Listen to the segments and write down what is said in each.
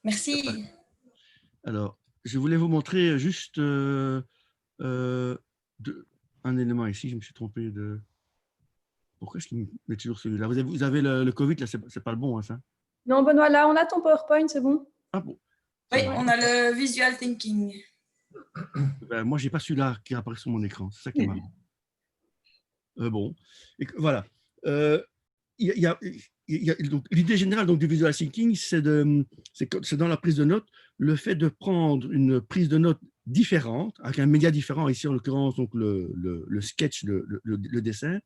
Merci. Alors, je voulais vous montrer juste un élément ici. Je me suis trompé de. Pourquoi est-ce qu'il me met toujours celui-là? Vous avez le Covid, là, c'est pas le bon, hein, ça? Non, Benoît, là, on a ton PowerPoint, c'est bon. Ah bon? Oui, Ça va. on a le visual thinking. Ben, moi, j'ai pas celui-là qui apparaît sur mon écran. C'est ça qui est marrant. Bon. Et voilà. Il y a, l'idée générale donc, du visual thinking, c'est dans la prise de notes, le fait de prendre une prise de notes différente, avec un média différent, ici en l'occurrence donc le sketch, le dessin,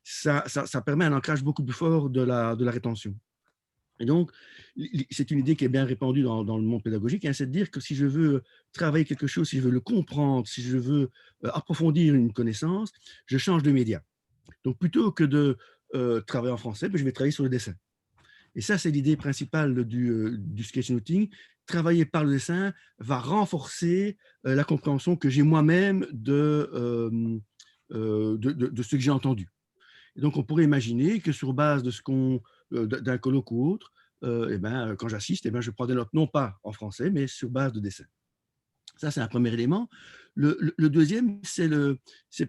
ça permet un ancrage beaucoup plus fort de la rétention. Et donc, c'est une idée qui est bien répandue dans le monde pédagogique, hein, c'est de dire que si je veux travailler quelque chose, si je veux le comprendre, si je veux approfondir une connaissance, je change de média. Donc, plutôt que de travailler en français, je vais travailler sur le dessin. Et ça, c'est l'idée principale du sketchnoting. Travailler par le dessin va renforcer la compréhension que j'ai moi-même de ce que j'ai entendu. Et donc, on pourrait imaginer que sur base de d'un colloque ou autre, quand j'assiste, je prends des notes non pas en français, mais sur base de dessin. Ça, c'est un premier élément. Le deuxième, c'est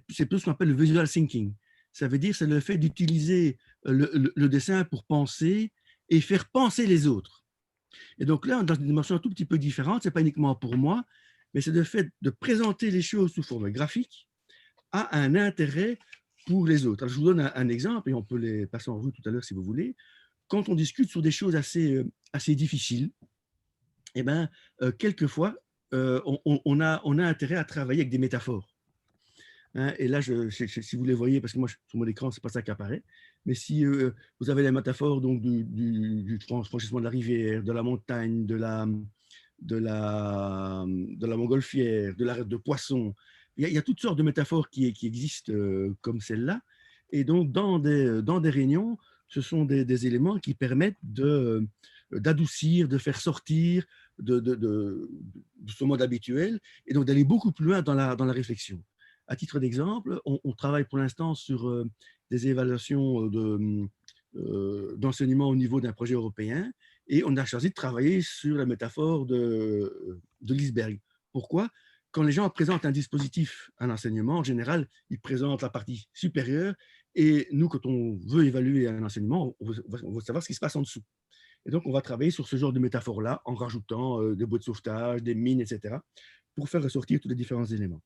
plutôt ce qu'on appelle le visual thinking. Ça veut dire c'est le fait d'utiliser le dessin pour penser et faire penser les autres. Et donc là, dans une dimension un tout petit peu différente, ce n'est pas uniquement pour moi, mais c'est le fait de présenter les choses sous forme graphique a un intérêt pour les autres. Alors, je vous donne un exemple, et on peut les passer en revue tout à l'heure si vous voulez. Quand on discute sur des choses assez difficiles, quelquefois, on a intérêt à travailler avec des métaphores. Hein, et là, si vous les voyez, parce que moi, sur mon écran, ce n'est pas ça qui apparaît, mais si vous avez les métaphores donc, du franchissement de la rivière, de la montagne, de la montgolfière, de l'arête de poisson, il y a toutes sortes de métaphores qui existent comme celle-là. Et donc, dans des réunions, ce sont des éléments qui permettent d'adoucir, de faire sortir de ce mode habituel, et donc d'aller beaucoup plus loin dans la réflexion. À titre d'exemple, on travaille pour l'instant sur des évaluations d'enseignement au niveau d'un projet européen, et on a choisi de travailler sur la métaphore de l'iceberg. Pourquoi? Quand les gens présentent un dispositif, un enseignement, en général, ils présentent la partie supérieure, et nous, quand on veut évaluer un enseignement, on veut savoir ce qui se passe en dessous. Et donc, on va travailler sur ce genre de métaphore-là, en rajoutant des bouées de sauvetage, des mines, etc., pour faire ressortir tous les différents éléments.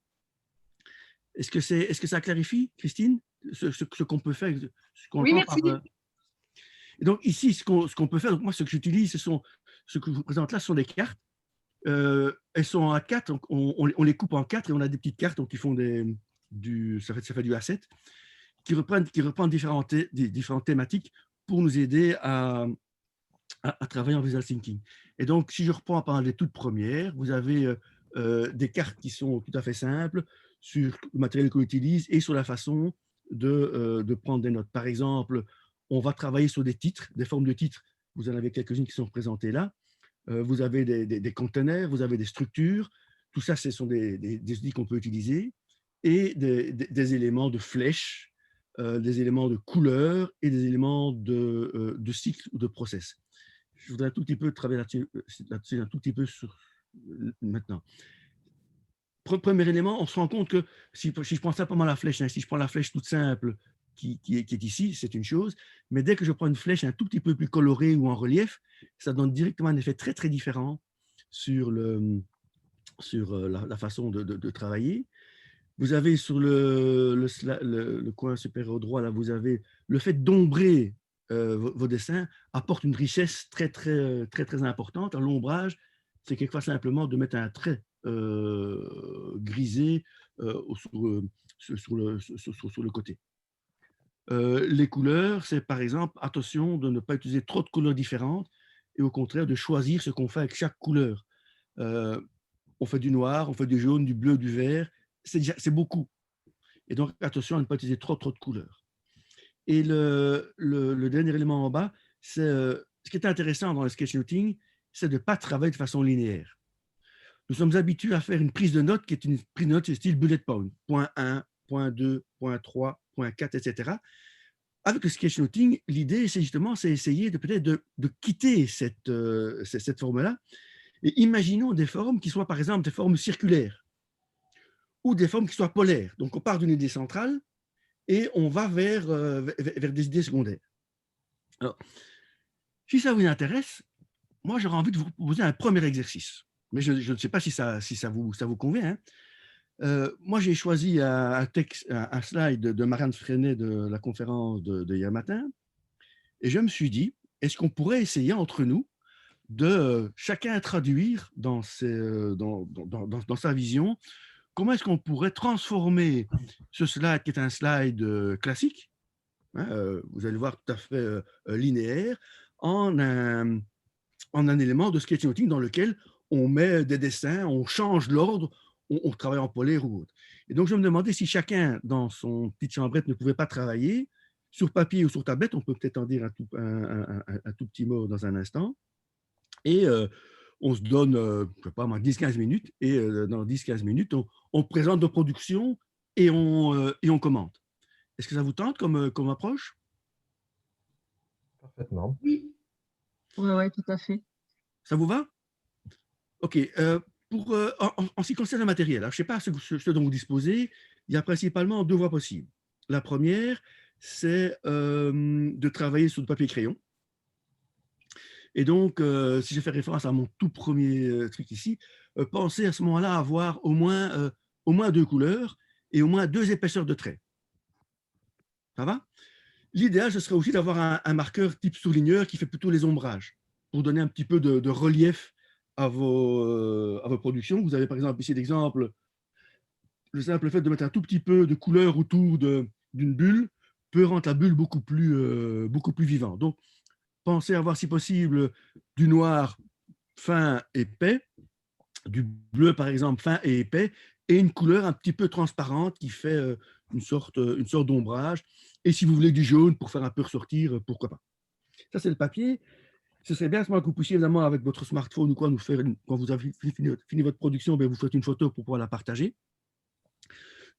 Est-ce que ça clarifie, Christine, ce qu'on peut faire, ce qu'on oui, merci. Et donc, ici, ce qu'on peut faire, donc moi, ce que j'utilise, ce que je vous présente là, ce sont des cartes. Elles sont à 4, donc on les coupe en 4 et on a des petites cartes donc, qui font ça fait du A7, qui reprennent différentes thématiques pour nous aider à travailler en visual thinking. Et donc, si je reprends par les toutes premières, vous avez des cartes qui sont tout à fait simples sur le matériel qu'on utilise et sur la façon de prendre des notes. Par exemple, on va travailler sur des titres, des formes de titres. Vous en avez quelques-unes qui sont représentées là. Vous avez des conteneurs, vous avez des structures. Tout ça, ce sont des outils qu'on peut utiliser. Et des éléments de flèches, des éléments de couleurs et des éléments de cycle ou de process. Je voudrais un tout petit peu travailler là-dessus un tout petit peu maintenant. Premier élément, on se rend compte que si je prends simplement la flèche, hein, si je prends la flèche toute simple qui est ici, c'est une chose, mais dès que je prends une flèche un tout petit peu plus colorée ou en relief, ça donne directement un effet très, très différent sur la façon de travailler. Vous avez sur le coin supérieur droit, là, vous avez le fait d'ombrer vos dessins apporte une richesse très, très, très, très importante. L'ombrage, c'est quelquefois simplement de mettre un trait grisé sur le côté. Les couleurs, c'est par exemple, attention de ne pas utiliser trop de couleurs différentes et au contraire de choisir ce qu'on fait avec chaque couleur. On fait du noir, on fait du jaune, du bleu, du vert, c'est beaucoup. Et donc, attention à ne pas utiliser trop de couleurs. Et le dernier élément en bas, c'est ce qui est intéressant dans le sketchnoting, c'est de ne pas travailler de façon linéaire. Nous sommes habitués à faire une prise de notes qui est une prise de notes style bullet point, point 1, point 2, point 3, point 4, etc. avec le sketchnoting, l'idée, c'est justement essayer de peut-être de quitter cette forme-là. Et imaginons des formes qui soient, par exemple, des formes circulaires ou des formes qui soient polaires. Donc, on part d'une idée centrale et on va vers des idées secondaires. Alors, si ça vous intéresse, moi, j'aurais envie de vous proposer un premier exercice. Mais je ne sais pas si ça vous convient, hein. Moi, j'ai choisi un slide de Marianne Freinet de la conférence de hier matin, et je me suis dit, est-ce qu'on pourrait essayer entre nous de chacun traduire dans sa vision, comment est-ce qu'on pourrait transformer ce slide qui est un slide classique, hein, vous allez voir tout à fait linéaire, en un élément de sketchnoting dans lequel on met des dessins, on change l'ordre, on travaille en polaire ou autre. Et donc, je me demandais si chacun, dans son petite chambrette, ne pouvait pas travailler sur papier ou sur tablette. On peut peut-être en dire un tout petit mot dans un instant. Et on se donne, je ne sais pas, 10-15 minutes. Et dans 10-15 minutes, on présente nos productions et on commente. Est-ce que ça vous tente comme approche? Parfaitement. Oui. Oui, tout à fait. Ça vous va? OK. En ce qui concerne le matériel, alors, je ne sais pas ce dont vous disposez, il y a principalement deux voies possibles. La première, c'est de travailler sur du papier crayon. Et donc, si je fais référence à mon tout premier truc ici, pensez à ce moment-là à avoir au moins deux couleurs et au moins deux épaisseurs de traits. Ça va? L'idéal, ce serait aussi d'avoir un marqueur type souligneur qui fait plutôt les ombrages, pour donner un petit peu de relief à vos productions. Vous avez par exemple ici l'exemple, le simple fait de mettre un tout petit peu de couleur autour d'une bulle peut rendre la bulle beaucoup plus vivante. Donc, pensez à avoir si possible du noir fin épais, du bleu par exemple fin et épais, et une couleur un petit peu transparente qui fait une sorte d'ombrage. Et si vous voulez du jaune pour faire un peu ressortir, pourquoi pas. Ça, c'est le papier. Ce serait bien à ce moment que vous puissiez évidemment avec votre smartphone ou quoi nous faire, quand vous avez fini votre production, bien, vous faites une photo pour pouvoir la partager.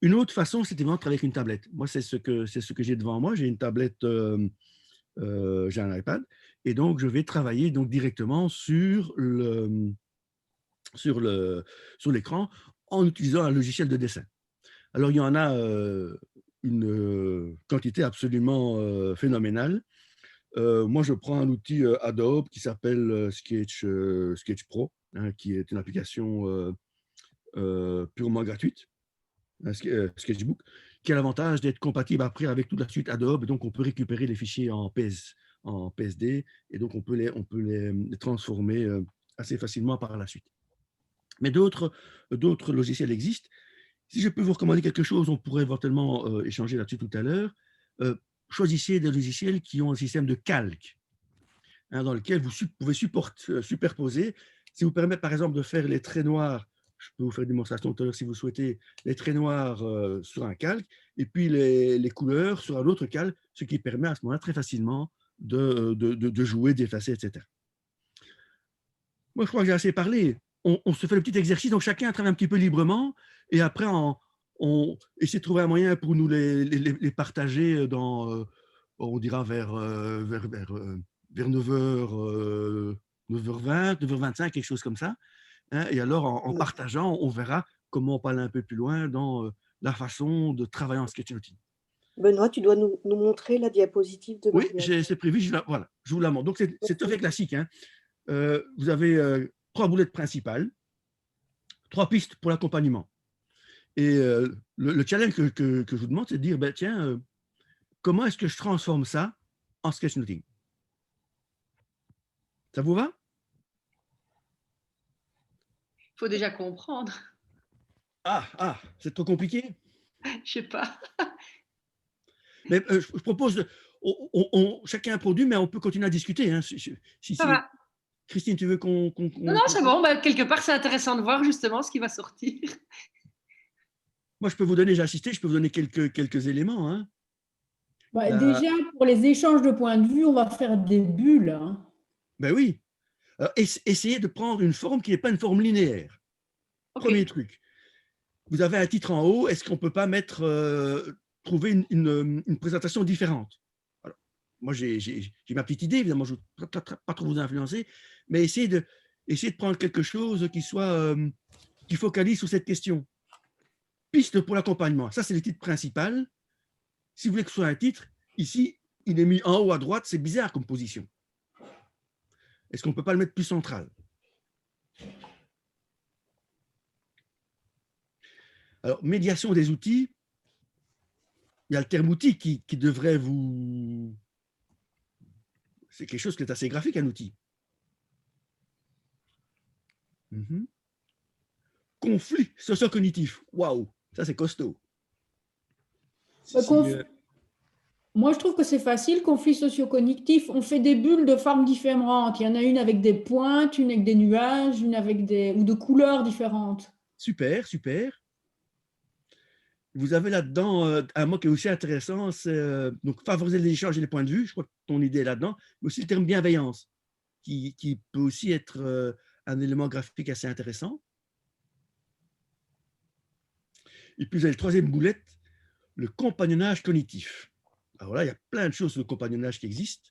Une autre façon, c'est évidemment de travailler avec une tablette. Moi, c'est ce que j'ai devant moi. J'ai une tablette, j'ai un iPad, et donc je vais travailler donc directement sur l'écran en utilisant un logiciel de dessin. Alors, il y en a une quantité absolument phénoménale. Moi, je prends un outil Adobe qui s'appelle Sketch Pro, hein, qui est une application purement gratuite, un Sketchbook, qui a l'avantage d'être compatible après avec toute la suite Adobe. Donc, on peut récupérer les fichiers en PSD, et donc on peut les transformer assez facilement par la suite. Mais d'autres logiciels existent. Si je peux vous recommander quelque chose, on pourrait éventuellement échanger là-dessus tout à l'heure. Choisissez des logiciels qui ont un système de calque, hein, dans lequel vous pouvez superposer. Si vous permet par exemple de faire les traits noirs, je peux vous faire une démonstration tout à l'heure si vous souhaitez, les traits noirs sur un calque, et puis les couleurs sur un autre calque, ce qui permet à ce moment-là très facilement de jouer, d'effacer, etc. Moi, je crois que j'ai assez parlé. On se fait le petit exercice, donc chacun travaille un petit peu librement, et après, on essaie de trouver un moyen pour nous les partager on dira vers 9h, 9h20, 9h25, quelque chose comme ça, hein. Et alors, en partageant, on verra comment on peut aller un peu plus loin dans la façon de travailler en sketchnoting. Benoît, tu dois nous montrer la diapositive de Oui, Marianne. c'est prévu, voilà, je vous la montre. Donc, c'est tout à fait classique, hein. Vous avez 3 boulettes principales, 3 pistes pour l'accompagnement. Et le challenge que je vous demande, c'est de dire, ben, tiens, comment est-ce que je transforme ça en sketchnoting? Ça vous va? Il faut déjà comprendre. C'est trop compliqué? Je sais pas. Mais je propose, chacun produit, mais on peut continuer à discuter, hein, Ça va. Christine, tu veux qu'on… Non, c'est bon. Bah, quelque part, c'est intéressant de voir justement ce qui va sortir. Moi, je peux vous donner, j'ai assisté, je peux vous donner quelques éléments, hein. Déjà, pour les échanges de points de vue, on va faire des bulles, hein. Ben oui. Alors, essayez de prendre une forme qui n'est pas une forme linéaire. Okay. Premier truc. Vous avez un titre en haut, est-ce qu'on ne peut pas trouver une présentation différente? moi, j'ai ma petite idée, évidemment, je ne veux pas trop vous influencer, mais essayez de prendre quelque chose qui focalise sur cette question. Piste pour l'accompagnement, ça, c'est le titre principal. Si vous voulez que ce soit un titre, ici, il est mis en haut à droite, c'est bizarre comme position. Est-ce qu'on ne peut pas le mettre plus central? Alors, médiation des outils, il y a le terme outil qui devrait vous... C'est quelque chose qui est assez graphique, un outil. Conflit socio-cognitif. Waouh, ça c'est costaud. Moi, je trouve que c'est facile, conflit socio-cognitif. On fait des bulles de formes différentes. Il y en a une avec des pointes, une avec des nuages, une avec ou de couleurs différentes. Super, super. Vous avez là-dedans un mot qui est aussi intéressant, c'est donc favoriser les échanges et les points de vue. Je crois que ton idée est là-dedans, mais aussi le terme bienveillance, qui peut aussi être un élément graphique assez intéressant. Et puis vous avez le troisième boulette, le compagnonnage cognitif. Alors là, il y a plein de choses sur le compagnonnage qui existent,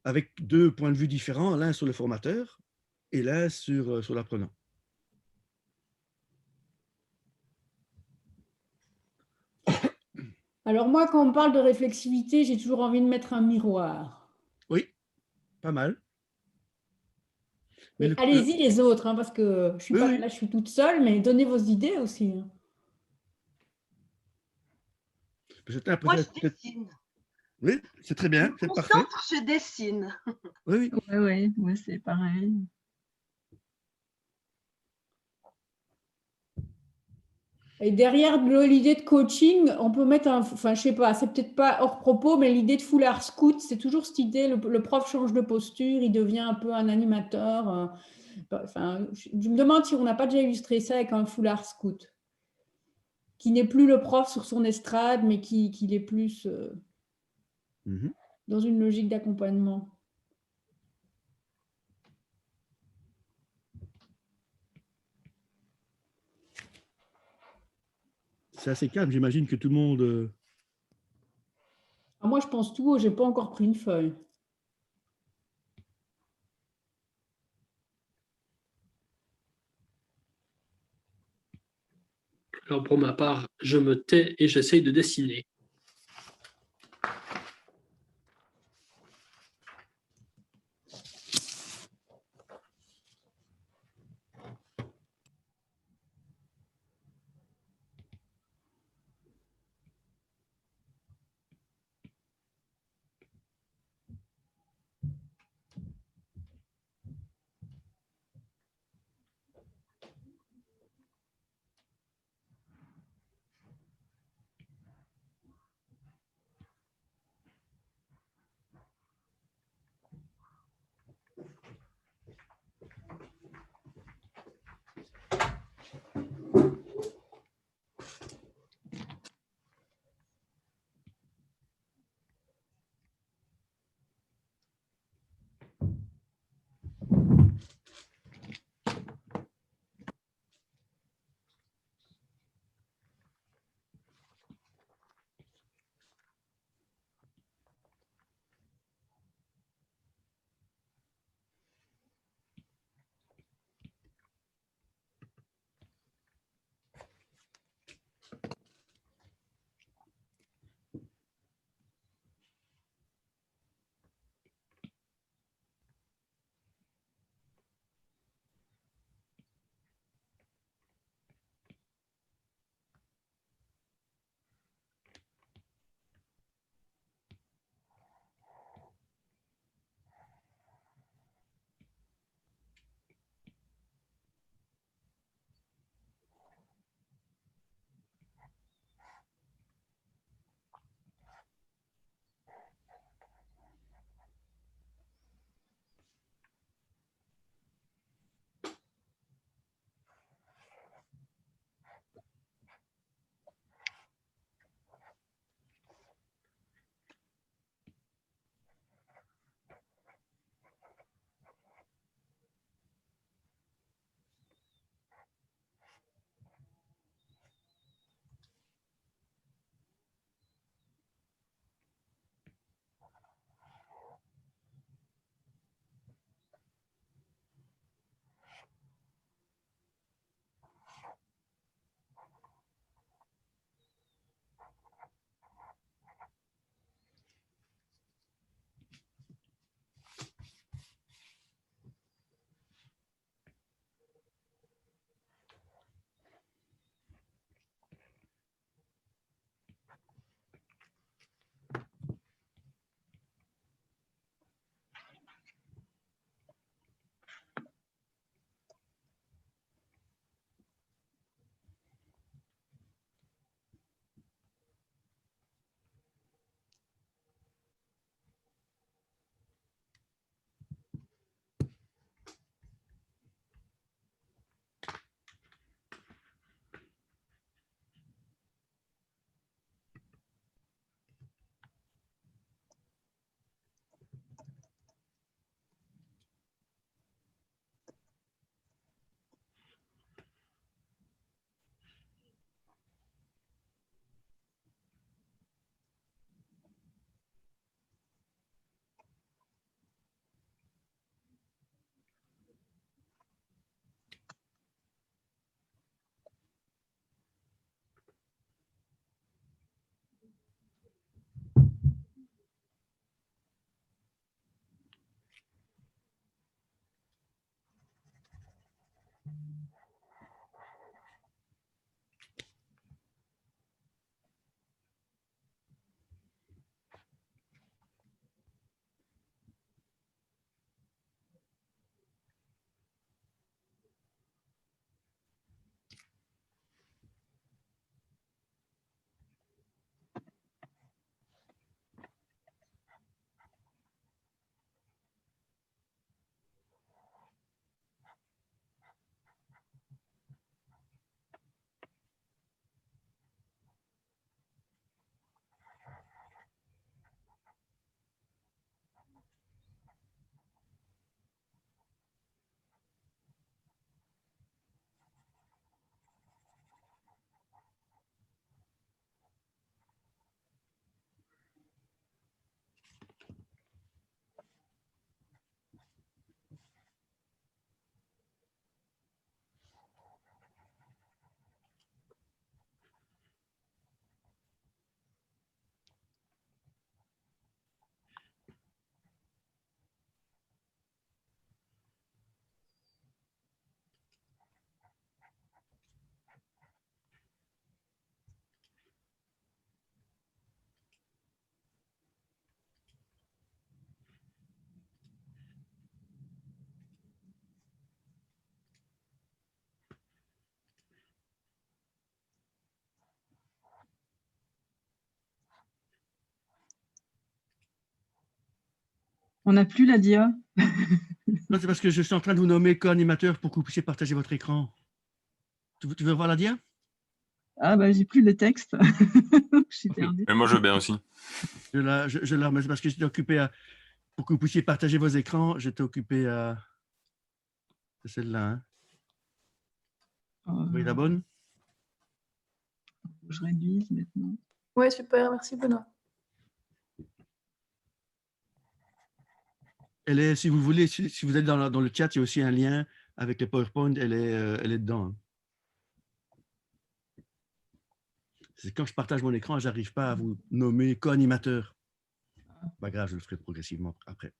avec deux points de vue différents, l'un sur le formateur et l'un sur l'apprenant. Alors moi, quand on parle de réflexivité, j'ai toujours envie de mettre un miroir. Oui, pas mal. Allez-y les autres, hein, parce que je suis pas oui. là, je suis toute seule, mais donnez vos idées aussi. Moi, je dessine. Oui, c'est très bien, c'est parfait. Je dessine. Oui, Oui, c'est pareil. Et derrière l'idée de coaching, on peut mettre enfin, je sais pas, c'est peut-être pas hors propos, mais l'idée de foulard scout, c'est toujours cette idée, le prof change de posture, il devient un peu un animateur. Enfin, je me demande si on n'a pas déjà illustré ça avec un foulard scout, qui n'est plus le prof sur son estrade, mais qui est plus dans une logique d'accompagnement. C'est assez calme, j'imagine que tout le monde... Moi, je pense tout haut, je n'ai pas encore pris une feuille. Alors pour ma part, je me tais et j'essaye de dessiner. On n'a plus la dia. Non, c'est parce que je suis en train de vous nommer co-animateur pour que vous puissiez partager votre écran. Tu veux voir la dia? Ah, bah, j'ai plus le texte. Je suis perdue. Mais moi, je veux bien aussi. Je la remets parce que j'étais occupé à. Pour que vous puissiez partager vos écrans, j'étais occupé à. C'est celle-là. Hein. Vous voyez la bonne? Je réduise maintenant. Ouais, super, merci Benoît. Elle est, si vous voulez, si vous êtes dans le chat, il y a aussi un lien avec le PowerPoint, elle est dedans. Hein. C'est quand je partage mon écran, je n'arrive pas à vous nommer co-animateur. Pas grave, je le ferai progressivement après.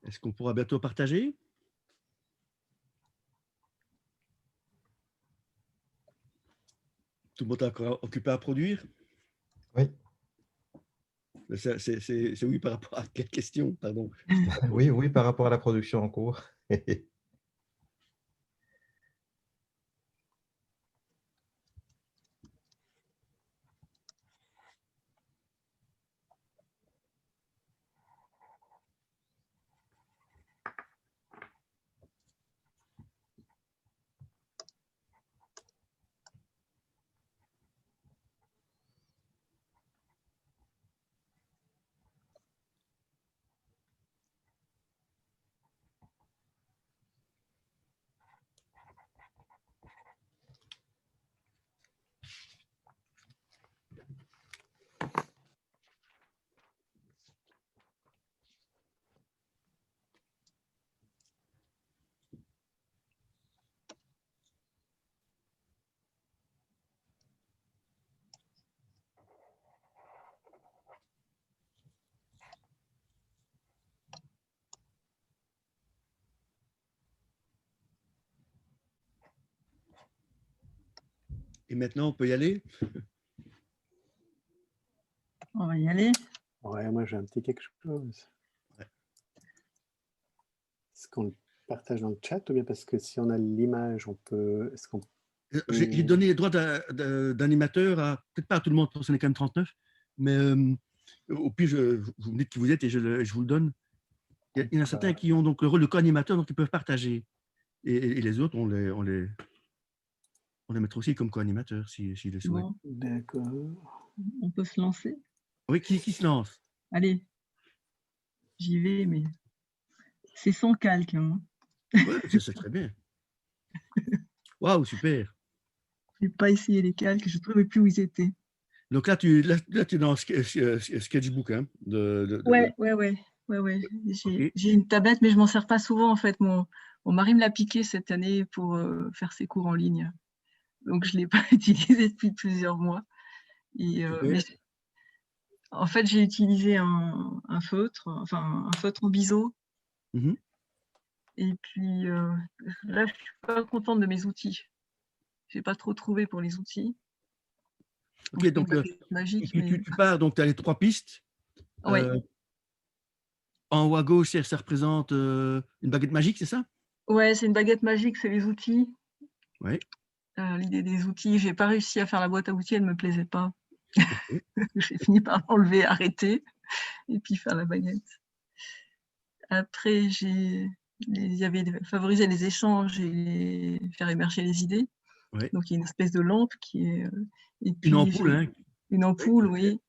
Est-ce qu'on pourra bientôt partager? Tout le monde est encore occupé à produire? Oui. C'est oui par rapport à quelle question, pardon? Oui, par rapport à la production en cours. Et maintenant, on peut y aller? On va y aller. Ouais, moi j'ai un petit quelque chose. Ouais. Est-ce qu'on le partage dans le chat ou bien parce que si on a l'image, on peut. Est-ce qu'on J'ai donné les droits d'animateur à, peut-être pas à tout le monde, parce qu'on est quand même 39, mais au pire, vous me dites qui vous êtes et je vous le donne. Il y en a certains qui ont donc le rôle de co-animateur, donc ils peuvent partager. Et les autres, on les mettra aussi comme co-animateurs, s'ils le souhaitent. Bon, D'accord. on peut se lancer. Oui, qui se lance? Allez, j'y vais, mais c'est sans calque. Hein. Ouais, c'est très bien. Waouh, super. Je n'ai pas essayé les calques, je ne trouvais plus où ils étaient. Donc là, tu es dans Sketchbook. Hein, Ouais. J'ai une tablette, mais je ne m'en sers pas souvent, en fait. Mon mari me l'a piqué cette année pour faire ses cours en ligne. Donc, je ne l'ai pas utilisé depuis plusieurs mois. Et, en fait, j'ai utilisé un feutre, enfin un feutre en biseau. Mhm. Et puis là, je ne suis pas contente de mes outils. Je n'ai pas trop trouvé pour les outils. Ok, donc magique, tu pars, donc tu as les 3 pistes. Oui. En haut à gauche, ça représente une baguette magique, c'est ça? Ouais, c'est une baguette magique, c'est les outils. Oui. L'idée des outils, j'ai pas réussi à faire la boîte à outils, elle me plaisait pas. J'ai fini par l'enlever, arrêter, et puis faire la baguette. Après, il y avait favoriser les échanges et faire émerger les idées. Oui. Donc il y a une espèce de lampe qui est et puis, une ampoule, hein. Une ampoule, oui.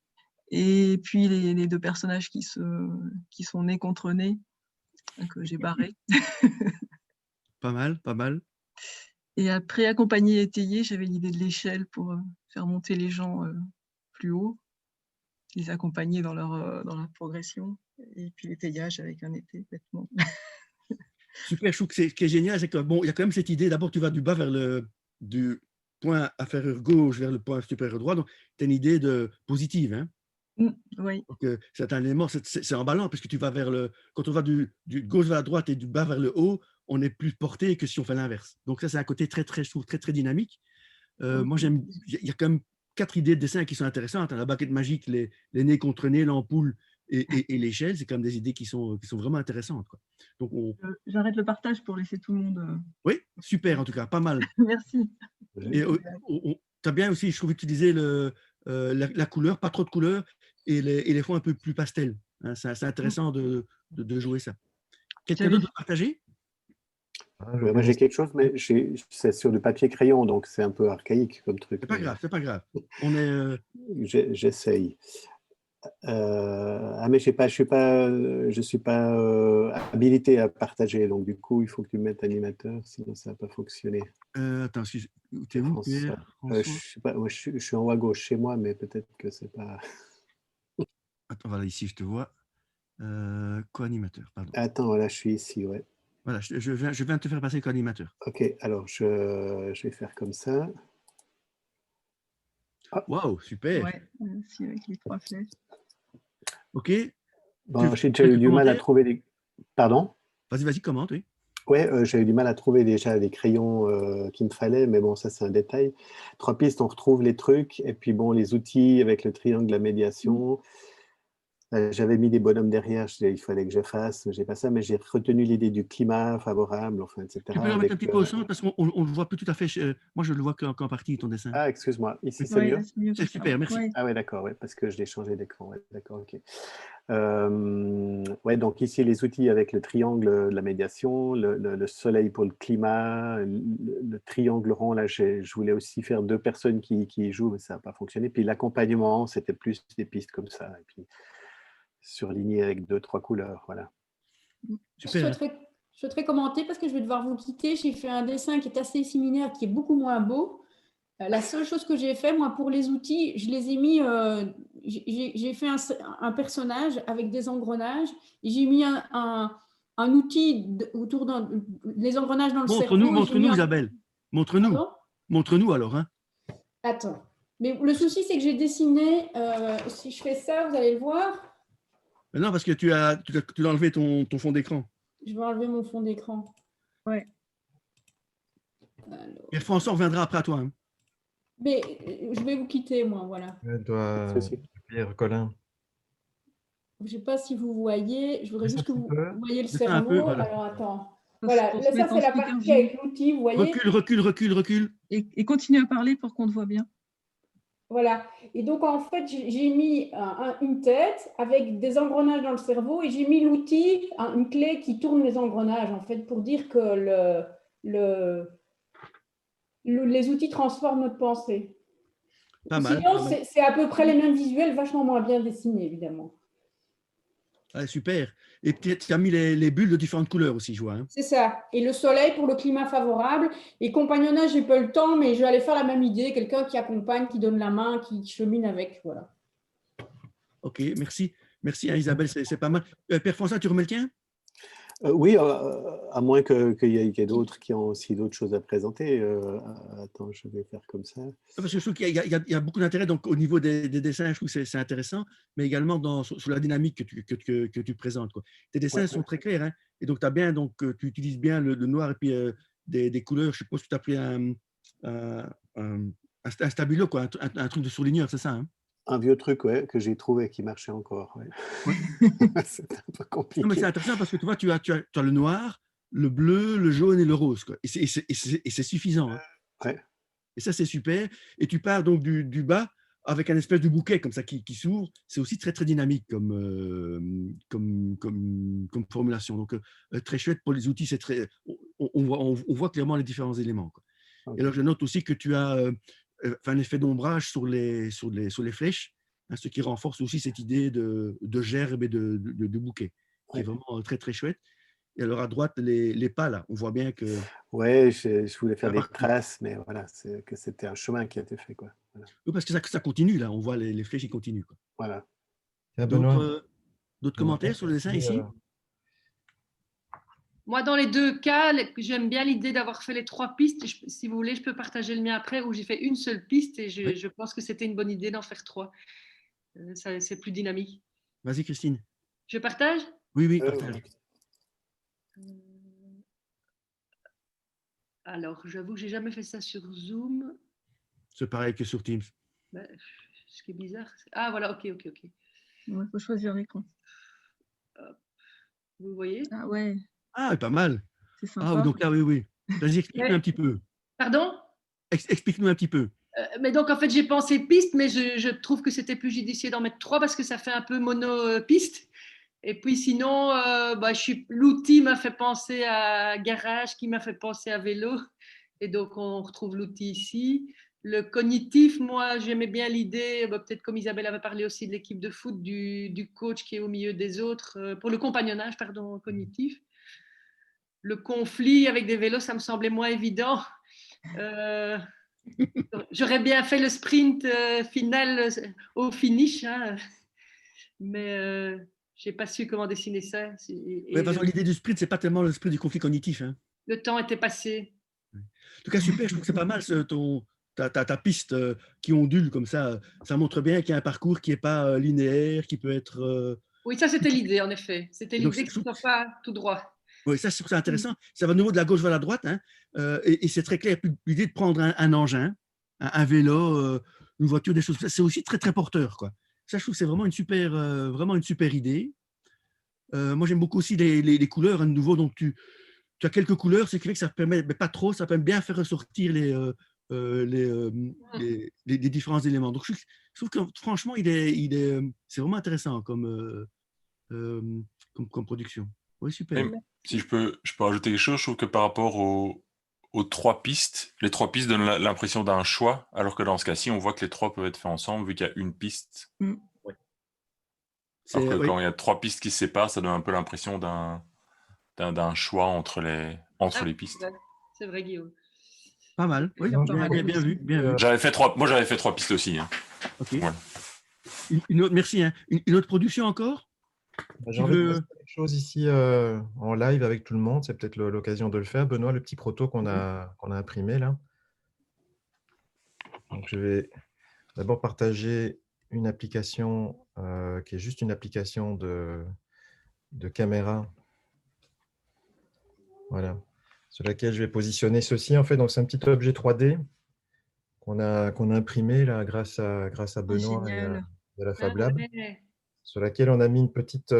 Et puis les 2 personnages qui sont nez contre nez, que j'ai barré. Pas mal, pas mal. Et après, accompagner et étayer, j'avais l'idée de l'échelle pour faire monter les gens plus haut, les accompagner dans leur progression. Et puis l'étayage avec un été, bêtement. Super, je trouve que ce qui est génial, c'est que bon, il y a quand même cette idée, d'abord tu vas du bas vers du point inférieur gauche vers le point supérieur droit, donc tu as une idée positive. Hein? Oui. Donc, c'est un élément, c'est emballant, parce que tu vas quand on va du gauche vers la droite et du bas vers le haut, on est plus porté que si on fait l'inverse. Donc ça, c'est un côté très, je trouve, très, très dynamique. Moi, il y a quand même 4 idées de dessin qui sont intéressantes. Hein. La baguette magique, les nez contre nez, l'ampoule et l'échelle, c'est quand même des idées qui sont vraiment intéressantes. Quoi. Donc, j'arrête le partage pour laisser tout le monde. Oui, super, en tout cas, pas mal. Merci. Et tu as bien aussi, je trouve, utilisé la couleur, pas trop de couleur, et les fonds un peu plus pastel. Hein. C'est intéressant de jouer ça. Quelqu'un d'autre veut partager? Moi, j'ai quelque chose, mais c'est sur du papier crayon, donc c'est un peu archaïque comme truc. C'est pas grave, c'est pas grave. On est. J'essaye. Mais je suis pas habilité à partager, donc du coup, il faut que tu mettes animateur, sinon ça va pas fonctionner. Attends, t'es où, Pierre? Je sais pas, moi, je suis en haut à gauche chez moi, mais peut-être que c'est pas. Attends, voilà, ici, je te vois. Co-animateur, pardon. Attends, là, je suis ici, ouais. Voilà, je viens de te faire passer co-animateur. Ok, alors je vais faire comme ça. Waouh, super. Ouais, aussi avec les 3 flèches. Ok. Bon, j'ai déjà eu du mal à trouver des. Pardon? Vas-y, commente, oui. Ouais, j'ai eu du mal à trouver déjà les crayons qu'il me fallait, mais bon, ça c'est un détail. 3 pistes, on retrouve les trucs, et puis bon, les outils avec le triangle de la médiation. J'avais mis des bonhommes derrière, il fallait que je fasse, j'ai pas ça, mais j'ai retenu l'idée du climat favorable, enfin, etc. Tu peux le remettre un petit peu au centre parce qu'on ne le voit plus tout à fait. Moi, je le vois qu'en partie, ton dessin. Ah, excuse-moi, ici c'est mieux? C'est super, merci. Ouais. Ah ouais, d'accord, ouais, parce que je l'ai changé d'écran. Ouais, d'accord, ok. Ouais, donc ici les outils avec le triangle de la médiation, le soleil pour le climat, le triangle rond, là je voulais aussi faire 2 personnes qui jouent, mais ça n'a pas fonctionné. Puis l'accompagnement, c'était plus des pistes comme ça. Et puis surligné avec 2-3 couleurs, voilà. Super. Je souhaiterais commenter parce que je vais devoir vous quitter. J'ai fait un dessin qui est assez similaire, qui est beaucoup moins beau. La seule chose que j'ai fait, moi, pour les outils, je les ai mis, j'ai fait un personnage avec des engrenages et j'ai mis un outil autour des engrenages dans le cerveau. Montre-nous, Isabelle. Montre-nous. Montre-nous alors. Hein. Attends. Mais le souci, c'est que j'ai dessiné, si je fais ça, vous allez le voir. Mais non, parce que tu as enlevé ton fond d'écran. Je vais enlever mon fond d'écran. Ouais. Et François reviendra après à toi. Hein. Mais je vais vous quitter, moi, voilà. Pierre Colin. je ne sais pas si vous voyez, je voudrais juste que vous voyez le Descends un peu, cerveau. voilà. Alors, attends. Voilà, Pour là, se ça, mettre en c'est la speaker partie view. avec l'outil, vous voyez. Recule. Et continue à parler pour qu'on te voit bien. Voilà. Et donc, en fait, j'ai mis une tête avec des engrenages dans le cerveau et j'ai mis l'outil, une clé qui tourne les engrenages, en fait, pour dire que les outils transforment notre pensée. Pas mal. Sinon, c'est à peu près les mêmes visuels, vachement moins bien dessinés, évidemment. Ah, super. Et tu as mis les bulles de différentes couleurs aussi, je vois. Hein. C'est ça. Et le soleil pour le climat favorable. Et compagnonnage, j'ai pas eu le temps, mais je vais aller faire la même idée. Quelqu'un qui accompagne, qui donne la main, qui chemine avec. Voilà. Ok, merci. Merci hein, Isabelle, c'est pas mal. Père François, tu remets le tien? Oui, à moins qu'il y ait d'autres qui ont aussi d'autres choses à présenter. Attends, je vais faire comme ça. Parce que je trouve qu'il y a beaucoup d'intérêt donc, au niveau des dessins, je trouve que c'est intéressant, mais également sur la dynamique que tu présentes. Quoi. Tes dessins sont très clairs, hein, et donc, tu utilises bien le noir et puis des couleurs. Je suppose que tu as pris un stabilo, quoi, un truc de surligneur, c'est ça hein? Un vieux truc ouais, que j'ai trouvé qui marchait encore. Ouais. C'est un peu compliqué. Non, mais c'est intéressant parce que tu vois, tu as le noir, le bleu, le jaune et le rose. Quoi. Et c'est suffisant. Hein. Ouais. Et ça, c'est super. Et tu pars donc du bas avec un espèce de bouquet comme ça qui s'ouvre. C'est aussi très, très dynamique comme formulation. Donc, très chouette pour les outils. On voit clairement les différents éléments. Quoi. Okay. Et alors, je note aussi que tu as un effet d'ombrage sur les flèches, hein, ce qui renforce aussi cette idée de gerbe et de bouquet, qui est vraiment très, très chouette. Et alors, à droite, les pas, là, on voit bien que… Oui, je voulais faire des traces, mais voilà, que c'était un chemin qui a été fait. Quoi. Voilà. Oui, parce que ça continue, là. On voit les flèches qui continuent. Quoi. Voilà. D'autres commentaires sur le dessin ici? Moi, dans les deux cas, j'aime bien l'idée d'avoir fait les 3 pistes. Si vous voulez, je peux partager le mien après, où j'ai fait une seule piste et je pense que c'était une bonne idée d'en faire 3. C'est plus dynamique. Vas-y, Christine. Je partage? Oui, partage. Alors, j'avoue que j'ai jamais fait ça sur Zoom. C'est pareil que sur Teams. Ben, ce qui est bizarre. Ah, voilà, ok. Il faut choisir l'écran. Vous voyez? Ah ouais. Ah, pas mal. C'est sympa. Ah, donc là, oui. Vas-y, explique-nous un petit peu. Pardon? Explique-nous un petit peu. Mais donc, en fait, j'ai pensé piste, mais je trouve que c'était plus judicieux d'en mettre 3 parce que ça fait un peu mono-piste. Et puis sinon, l'outil m'a fait penser à garage, qui m'a fait penser à vélo. Et donc, on retrouve l'outil ici. Le cognitif, moi, j'aimais bien l'idée, peut-être comme Isabelle avait parlé aussi de l'équipe de foot, du coach qui est au milieu des autres, pour le compagnonnage, cognitif. Le conflit avec des vélos, ça me semblait moins évident. J'aurais bien fait le sprint final au finish, hein, mais je n'ai pas su comment dessiner ça. L'idée du sprint, ce n'est pas tellement le sprint du conflit cognitif. Hein. Le temps était passé. En tout cas, super, je trouve que c'est pas mal ta piste qui ondule comme ça. Ça montre bien qu'il y a un parcours qui n'est pas linéaire, qui peut être… Oui, ça c'était l'idée, en effet. C'était l'idée que ce ne soit pas tout droit. Oui, ça c'est intéressant. Ça va de nouveau de la gauche vers la droite. Hein, et c'est très clair. L'idée de prendre un engin, un vélo, une voiture, des choses, c'est aussi très, très porteur. Quoi. Ça, je trouve que c'est vraiment une super idée. Moi, j'aime beaucoup aussi les couleurs. À nouveau, donc tu as quelques couleurs, ce qui fait que ça permet, mais pas trop, ça permet bien faire ressortir les différents éléments. Donc, je trouve que franchement, c'est vraiment intéressant comme production. Oui, super. Et si je peux rajouter quelque chose, je trouve que par rapport aux 3 pistes, les 3 pistes donnent l'impression d'un choix, alors que dans ce cas-ci, on voit que les 3 peuvent être faits ensemble, vu qu'il y a une piste. Ouais. Alors que quand il y a 3 pistes qui se séparent, ça donne un peu l'impression d'un choix entre les pistes. C'est vrai, Guillaume. Pas mal, oui, bien vu. J'avais fait 3 pistes aussi. Hein. Ok. Voilà. Merci. Hein. Une autre production encore? J'ai envie de faire quelque chose ici en live avec tout le monde. C'est peut-être l'occasion de le faire. Benoît, le petit proto qu'on a imprimé là. Donc, je vais d'abord partager une application qui est juste une application de caméra. Voilà. Sur laquelle je vais positionner ceci. En fait, donc c'est un petit objet 3D qu'on a imprimé là grâce à Benoît et à la Fab Lab. sur laquelle on a mis une petite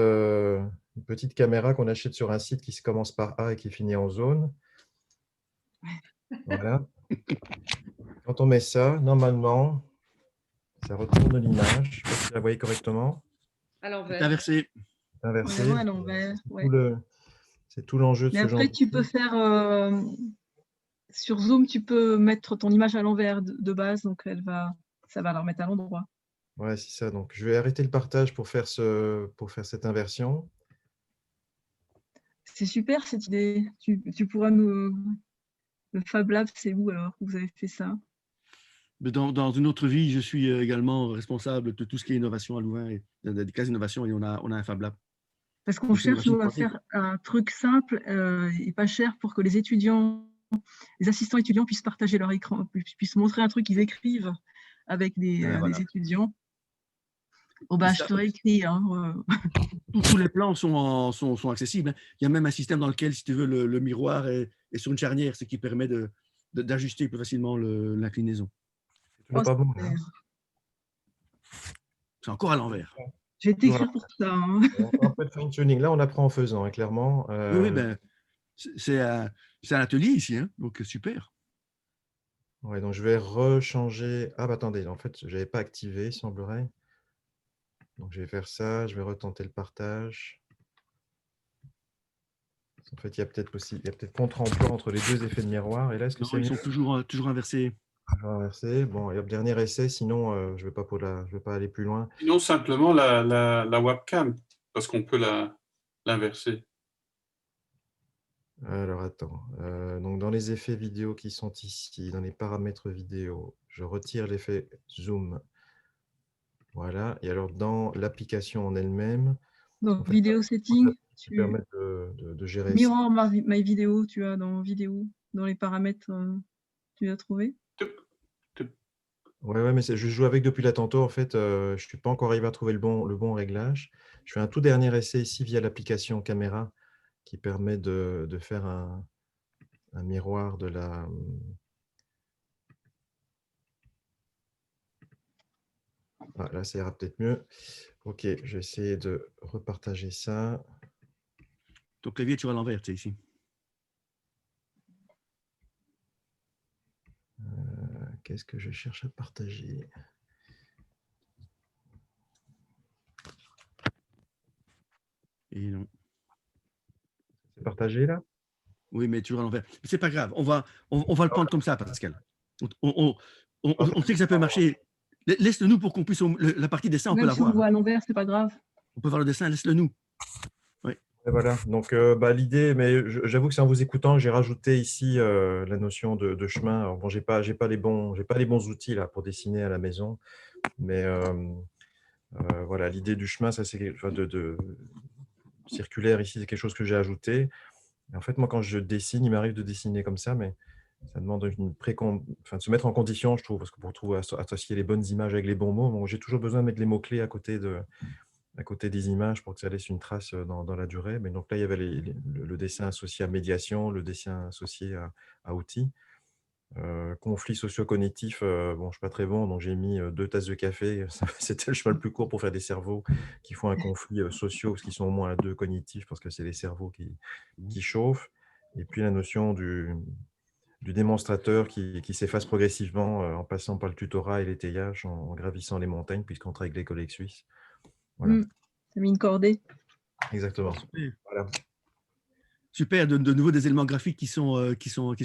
caméra qu'on achète sur un site qui se commence par A et qui finit en zone. Voilà. Quand on met ça, normalement, ça retourne l'image. Je ne sais pas si vous la voyez correctement. À C'est l'envers. inversé. Inversé. Vraiment à l'envers. Ouais. C'est tout l'enjeu de Mais ce genre. après, tu peux faire sur Zoom, tu peux mettre ton image à l'envers de base, donc ça va la remettre à l'endroit. Ouais, c'est ça. Donc, je vais arrêter le partage pour faire cette inversion. C'est super cette idée. Tu pourras nous. Le Fab Lab, c'est où alors que vous avez fait ça? Mais dans une autre vie, je suis également responsable de tout ce qui est innovation à Louvain, et des classes d'innovation, et on a un Fab Lab. Parce qu'on cherche nous, à faire un truc simple et pas cher pour que les étudiants, les assistants étudiants puissent partager leur écran, puissent montrer un truc qu'ils écrivent avec des étudiants. Oh bah, je te réécris. Hein. Tous les plans sont accessibles. Hein. Il y a même un système dans lequel, si tu veux, le miroir est sur une charnière, ce qui permet d'ajuster plus facilement l'inclinaison. C'est pas bon. Hein. C'est encore à l'envers. Je vais t'écrire pour ça. Hein. Un peu de fine-tuning. Là, on apprend en faisant, hein, clairement. Oui, ben, c'est un atelier ici, hein, donc super. Ouais, donc je vais rechanger. Ah, bah attendez, en fait, je n'avais pas activé, il semblerait. Donc, je vais faire ça. Je vais retenter le partage. En fait, il y a peut-être contre-emploi entre les deux effets de miroir. Et là, est-ce que ils sont toujours inversés. Inversé. Bon, et hop, dernier essai, sinon je ne vais pas aller plus loin. Sinon, simplement la webcam, parce qu'on peut l'inverser. Alors, attends. Donc, dans les effets vidéo qui sont ici, dans les paramètres vidéo, je retire l'effet zoom. Voilà. Et alors, dans l'application en elle-même, donc, en fait, vidéo setting, tu permets de gérer Mirror my vidéo, tu as dans vidéo, dans les paramètres, tu l'as trouvé? Ouais, mais je joue avec depuis là tantôt. En fait, je ne suis pas encore arrivé à trouver le bon réglage. Je fais un tout dernier essai ici via l'application caméra qui permet de faire un miroir de la… Ah, là, ça ira peut-être mieux. Ok, je vais essayer de repartager ça. Ton clavier, tu vas à l'envers, tu sais, ici. Qu'est-ce que je cherche à partager? Et non. C'est partagé, là? Oui, mais toujours à l'envers. C'est pas grave, on va le prendre comme ça, Pascal. On sait que ça peut marcher. Laisse-le nous pour qu'on puisse… La partie dessin, on peut la voir. Même si on voit à l'envers, c'est pas grave. On peut voir le dessin, laisse-le nous. Oui. Et voilà, donc l'idée, mais j'avoue que c'est en vous écoutant, j'ai rajouté ici la notion de chemin. Alors, bon, j'ai pas les bons outils là pour dessiner à la maison, mais voilà, l'idée du chemin, ça c'est de circulaire ici, c'est quelque chose que j'ai ajouté. Et en fait, moi, quand je dessine, il m'arrive de dessiner comme ça, mais ça demande de se mettre en condition, je trouve, parce que pour trouver associer les bonnes images avec les bons mots, bon, j'ai toujours besoin de mettre les mots-clés à côté des images pour que ça laisse une trace dans la durée. Mais donc là, il y avait le dessin associé à médiation, le dessin associé à outils. Conflit socio-cognitif, bon, je ne suis pas très bon, donc j'ai mis 2 tasses de café. C'était le chemin le plus court pour faire des cerveaux qui font un conflit social, parce qu'ils sont au moins à 2 cognitifs, parce que c'est les cerveaux qui chauffent. Et puis la notion du démonstrateur qui s'efface progressivement en passant par le tutorat et l'étayage, en gravissant les montagnes, puisqu'on travaille avec les collègues suisses. Voilà. Tu as mis une cordée. Exactement. Voilà. Super, de nouveau des éléments graphiques qui sont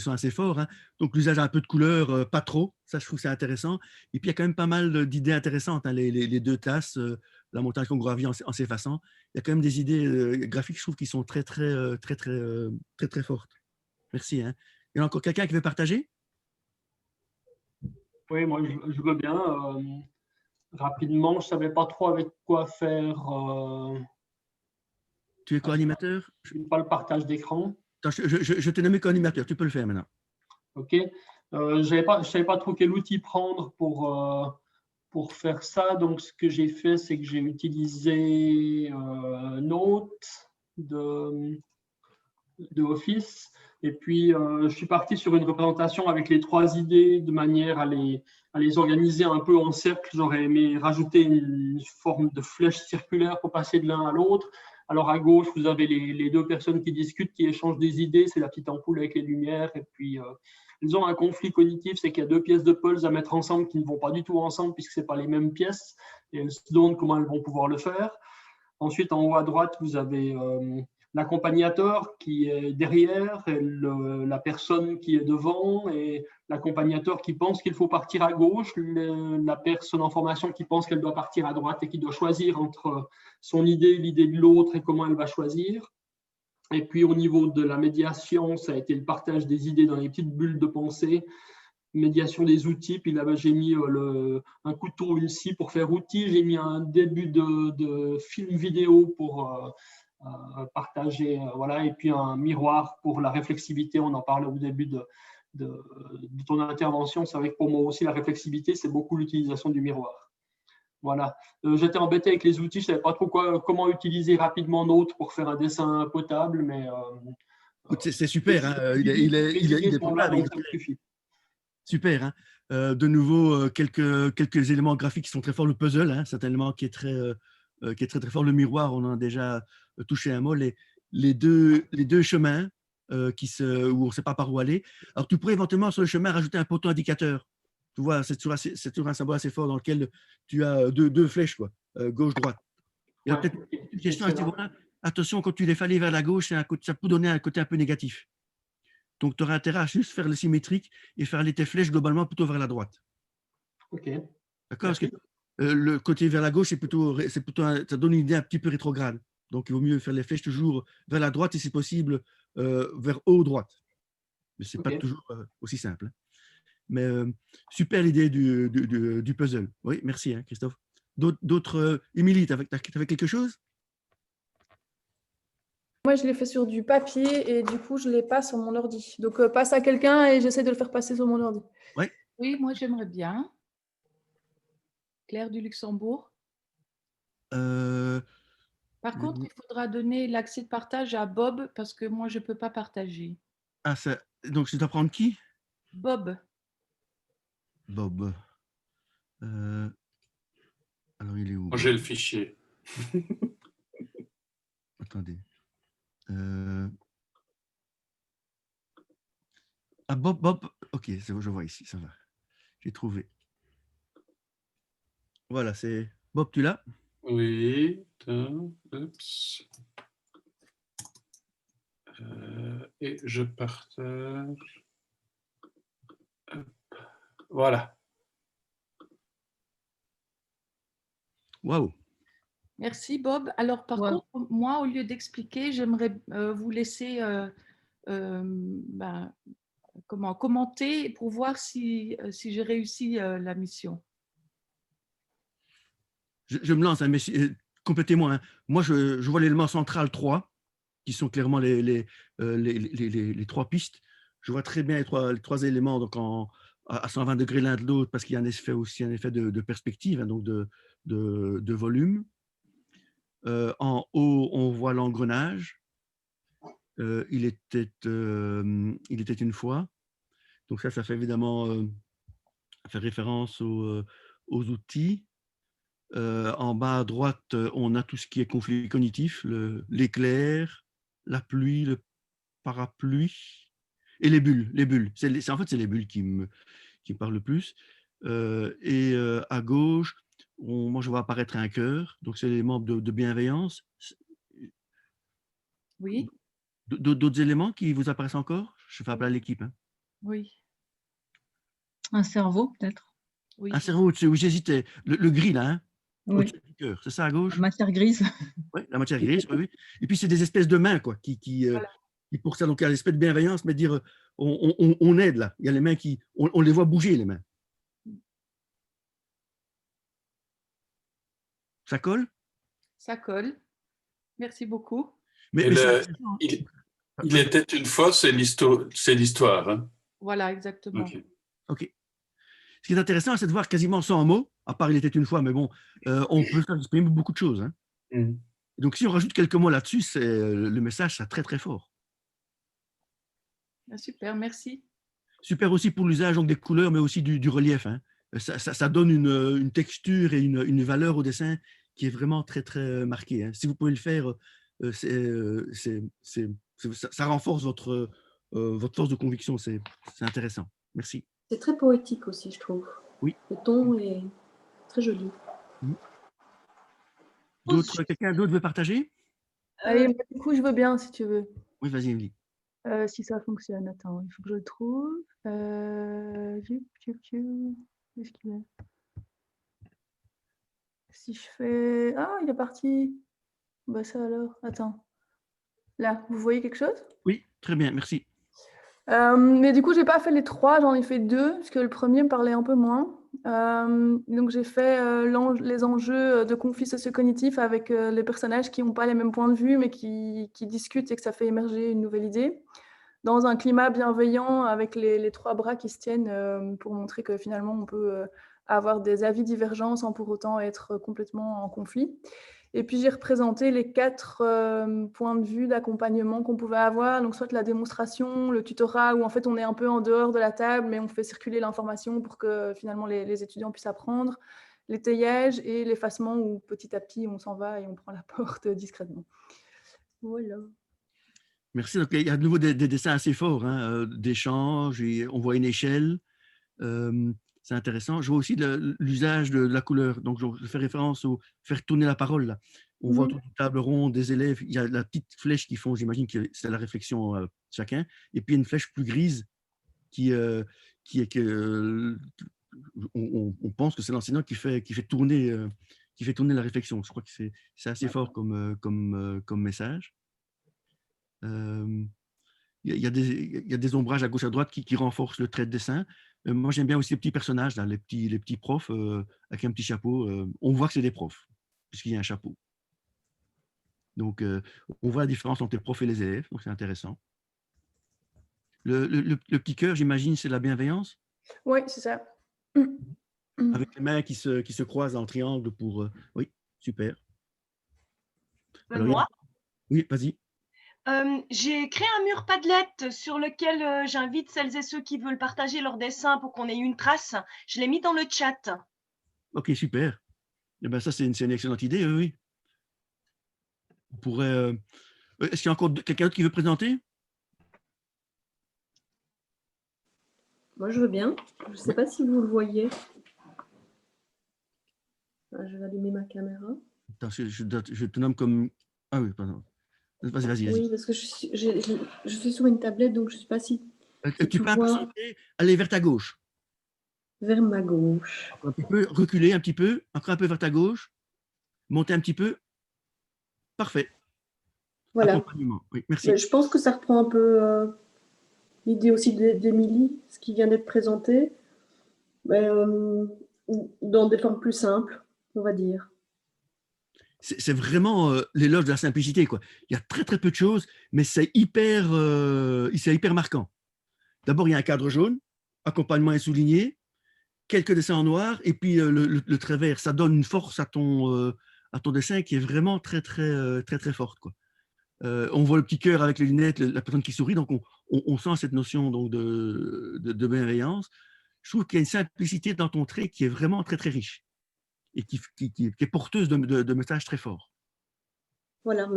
assez forts. Hein. Donc l'usage un peu de couleurs, pas trop, ça je trouve que c'est intéressant. Et puis il y a quand même pas mal d'idées intéressantes, hein. Les 2 tasses, la montagne qu'on gravit en s'effaçant. Il y a quand même des idées graphiques, je trouve, qui sont très fortes. Merci. Hein. Il y a encore quelqu'un qui veut partager? Oui, moi je veux bien. Rapidement, je ne savais pas trop avec quoi faire. Tu es co-animateur? Pas le partage d'écran. Je t'ai nommé co-animateur, tu peux le faire maintenant. Ok. Je ne savais pas trop quel outil prendre pour faire ça. Donc, ce que j'ai fait, c'est que j'ai utilisé Note de Office. Et puis, je suis parti sur une représentation avec les 3 idées de manière à les organiser un peu en cercle. J'aurais aimé rajouter une forme de flèche circulaire pour passer de l'un à l'autre. Alors, à gauche, vous avez les 2 personnes qui discutent, qui échangent des idées. C'est la petite ampoule avec les lumières. Et puis, ils ont un conflit cognitif, c'est qu'il y a 2 pièces de puzzle à mettre ensemble qui ne vont pas du tout ensemble puisque ce n'est pas les mêmes pièces. Et elles se demandent comment elles vont pouvoir le faire. Ensuite, en haut à droite, vous avez l'accompagnateur qui est derrière, et la personne qui est devant, et l'accompagnateur qui pense qu'il faut partir à gauche, la personne en formation qui pense qu'elle doit partir à droite et qui doit choisir entre son idée, l'idée de l'autre et comment elle va choisir. Et puis au niveau de la médiation, ça a été le partage des idées dans les petites bulles de pensée, médiation des outils, puis là j'ai mis un couteau, une scie pour faire outil, j'ai mis un début de film vidéo pour partager, voilà, et puis un miroir pour la réflexivité, on en parlait au début de ton intervention. C'est vrai que pour moi aussi la réflexivité, c'est beaucoup l'utilisation du miroir. Voilà. J'étais embêté avec les outils, je ne savais pas trop comment utiliser rapidement Note pour faire un dessin potable, mais c'est super, hein. Il est pas mal. Super, hein. De nouveau, quelques éléments graphiques qui sont très forts. Le puzzle, hein, c'est un élément qui est très fort. Le miroir, on en a déjà touché un mot. Les deux chemins où on ne sait pas par où aller. Alors, tu pourrais éventuellement sur le chemin rajouter un poteau indicateur. Tu vois, c'est toujours un symbole assez fort dans lequel tu as deux flèches, quoi, gauche-droite. Il y a peut-être une question à ce niveau-là. Attention, quand tu les fais aller vers la gauche, ça peut donner un côté un peu négatif. Donc, tu auras intérêt à juste faire le symétrique et faire aller tes flèches globalement plutôt vers la droite. OK. D'accord? Parce que le côté vers la gauche, ça donne une idée un petit peu rétrograde. Donc, il vaut mieux faire les flèches toujours vers la droite et, si possible, vers haut droite. Mais ce n'est pas toujours aussi simple. Hein. Mais super l'idée du puzzle. Oui, merci, hein, Christophe. D'autres, Émilie, tu avais quelque chose? Moi, je l'ai fait sur du papier et du coup, je ne l'ai pas sur mon ordi. Donc, passe à quelqu'un et j'essaie de le faire passer sur mon ordi. Ouais. Oui, moi, j'aimerais bien. Claire du Luxembourg. Par contre, il faudra donner l'accès de partage à Bob parce que moi, je ne peux pas partager. Ah, donc, je dois prendre qui? Bob. Bob. Alors, il est où? Moi, j'ai le fichier. Attendez. Ah, Bob. Ok, c'est bon, je vois ici, ça va. J'ai trouvé. Voilà, c'est Bob, tu l'as? Oui. Oups. Et je partage. Hop. Voilà. Waouh. Merci, Bob. Alors, par contre, moi, au lieu d'expliquer, j'aimerais vous laisser commenter pour voir si j'ai réussi la mission. Je me lance, hein, mais complétez-moi. Hein. Moi, je vois l'élément central 3, qui sont clairement les 3 pistes. Je vois très bien les trois éléments donc à 120 degrés l'un de l'autre, parce qu'il y a aussi un effet de perspective, hein, donc de volume. En haut, on voit l'engrenage. Il était une fois. Donc ça fait évidemment fait référence aux outils. En bas à droite, on a tout ce qui est conflit cognitif, l'éclair, la pluie, le parapluie et les bulles. En fait, c'est les bulles qui me parlent le plus. Et à gauche, moi, je vois apparaître un cœur. Donc, c'est l'élément de bienveillance. Oui. D'autres éléments qui vous apparaissent encore? Je fais appel à l'équipe. Hein. Oui. Un cerveau, peut-être. Oui. Un cerveau au-dessus, oui, j'hésitais. Le gris, là, hein, oui. au-dessus du cœur. C'est ça à gauche? La matière grise. Oui, la matière grise, oui. Et puis, c'est des espèces de mains, quoi, qui pour ça, donc il y a l'espèce de bienveillance, mais dire on aide, là. Il y a les mains on les voit bouger, les mains. Ça colle? Ça colle. Merci beaucoup. Mais il était une fois, c'est l'histoire. Hein? Voilà, exactement. OK. Ce qui est intéressant, c'est de voir quasiment sans mots, à part il était une fois, mais bon, on peut exprimer beaucoup de choses. Hein. Donc, si on rajoute quelques mots là-dessus, le message, c'est très, très fort. Super, merci. Super aussi pour l'usage donc, des couleurs, mais aussi du relief. Hein. Ça donne une texture et une valeur au dessin qui est vraiment très, très marquée. Hein. Si vous pouvez le faire, ça renforce votre force de conviction. C'est intéressant. Merci. C'est très poétique aussi, je trouve. Oui. Le ton est très joli. Quelqu'un d'autre veut partager? Allez, du coup, je veux bien, si tu veux. Oui, vas-y, Émilie. Si ça fonctionne. Attends, il faut que je le trouve. Où est-ce qu'il est? Si je fais... Ah, il est parti. Bah ça alors, attends. Là, vous voyez quelque chose? Oui, très bien, merci. Mais du coup, j'ai pas fait les 3, j'en ai fait 2, parce que le premier me parlait un peu moins. Donc j'ai fait les enjeux de conflit socio-cognitif avec les personnages qui n'ont pas les mêmes points de vue, mais qui discutent et que ça fait émerger une nouvelle idée, dans un climat bienveillant avec les 3 bras qui se tiennent pour montrer que finalement on peut avoir des avis divergents sans pour autant être complètement en conflit. Et puis j'ai représenté les 4 points de vue d'accompagnement qu'on pouvait avoir, donc soit la démonstration, le tutorat, où en fait on est un peu en dehors de la table, mais on fait circuler l'information pour que finalement les étudiants puissent apprendre, l'étayage et l'effacement, où petit à petit on s'en va et on prend la porte discrètement. Voilà. Merci. Donc, il y a de nouveau des dessins assez forts, hein, d'échanges, et on voit une échelle. C'est intéressant. Je vois aussi l'usage de la couleur. Donc, je fais référence au faire tourner la parole. Là. On voit toute une table ronde des élèves. Il y a la petite flèche qu'ils font, j'imagine que c'est la réflexion chacun. Et puis, une flèche plus grise qui est que on pense que c'est l'enseignant qui fait tourner la réflexion. Je crois que c'est assez fort comme message. Il y a des ombrages à gauche à droite qui renforcent le trait de dessin. Moi, j'aime bien aussi les petits personnages, là, les petits profs avec un petit chapeau. On voit que c'est des profs, puisqu'il y a un chapeau. Donc, on voit la différence entre les profs et les élèves, donc c'est intéressant. Le petit cœur, j'imagine, c'est la bienveillance? Oui, c'est ça. Avec les mains qui se croisent en triangle pour... Oui, super. Benoît, oui, vas-y. j'ai créé un mur Padlet sur lequel j'invite celles et ceux qui veulent partager leurs dessins pour qu'on ait une trace. Je l'ai mis dans le chat. Ok, super. Eh ben, ça, c'est une excellente idée, oui. On pourrait... Est-ce qu'il y a encore quelqu'un d'autre qui veut présenter? Moi, je veux bien. Je ne sais pas si vous le voyez. Je vais allumer ma caméra. Attends, je te nomme comme... Ah oui, pardon. Vas-y. Oui, parce que je suis sur une tablette, donc je ne sais pas si tu peux vois... aller vers ta gauche. Vers ma gauche. Un petit peu, reculer un petit peu, encore un peu vers ta gauche, monter un petit peu. Parfait. Voilà. Oui, merci. Mais je pense que ça reprend un peu l'idée aussi d'Émilie, ce qui vient d'être présenté, mais, dans des formes plus simples, on va dire. C'est vraiment l'éloge de la simplicité, quoi. Il y a très très peu de choses, mais c'est hyper marquant. D'abord, il y a un cadre jaune, accompagnement est souligné, quelques dessins en noir, et puis le trait vert. Ça donne une force à ton dessin qui est vraiment très forte, quoi. On voit le petit cœur avec les lunettes, la personne qui sourit, donc on sent cette notion donc, de bienveillance. Je trouve qu'il y a une simplicité dans ton trait qui est vraiment très riche et qui est porteuse de messages très forts. Voilà.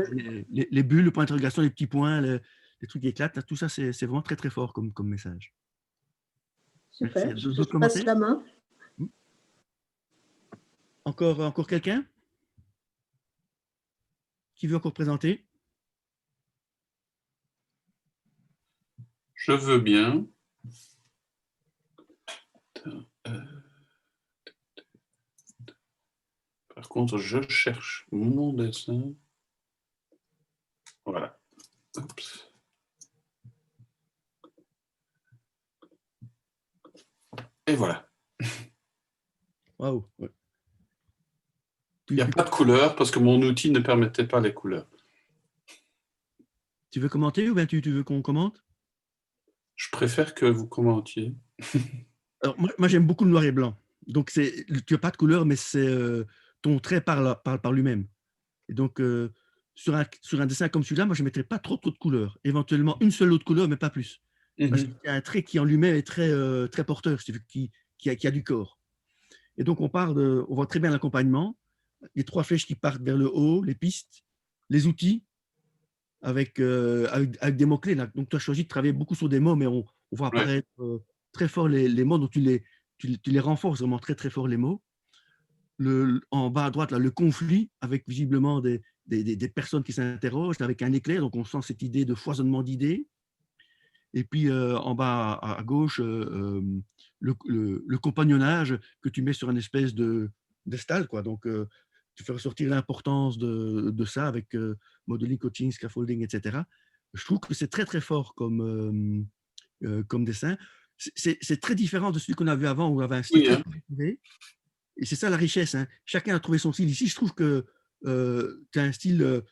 Les bulles, le point d'interrogation, les petits points, les trucs qui éclatent, tout ça, c'est vraiment très fort comme message. Super. Je passe la main. Encore quelqu'un qui veut encore présenter? Je veux bien. Par contre, je cherche mon dessin. Voilà. Oups. Et voilà. Waouh. Ouais. Il n'y a pas de couleur parce que mon outil ne permettait pas les couleurs. Tu veux commenter ou bien tu veux qu'on commente? Je préfère que vous commentiez. Alors, moi j'aime beaucoup le noir et blanc. Donc, tu n'as pas de couleur, mais c'est ton trait par lui-même. Et donc, sur un dessin comme celui-là, moi, je ne mettrais pas trop de couleurs. Éventuellement, une seule autre couleur, mais pas plus. Parce qu'il y a un trait qui en lui-même est très porteur, qui a du corps. Et donc, on voit très bien l'accompagnement, les 3 flèches qui partent vers le haut, les pistes, les outils, avec des mots-clés. Donc, tu as choisi de travailler beaucoup sur des mots, mais on voit apparaître très fort les mots, donc tu les renforces vraiment très, très fort, les mots. En bas à droite, là, le conflit, avec visiblement des personnes qui s'interrogent, avec un éclair, donc on sent cette idée de foisonnement d'idées. Et puis, en bas à gauche, le compagnonnage que tu mets sur une espèce d'estal, quoi. Donc, tu fais ressortir l'importance de ça avec modeling, coaching, scaffolding, etc. Je trouve que c'est très, très fort comme dessin. C'est très différent de celui qu'on avait avant, où on avait un style très privé. Et c'est ça la richesse. Hein. Chacun a trouvé son style. Ici, je trouve que tu as un style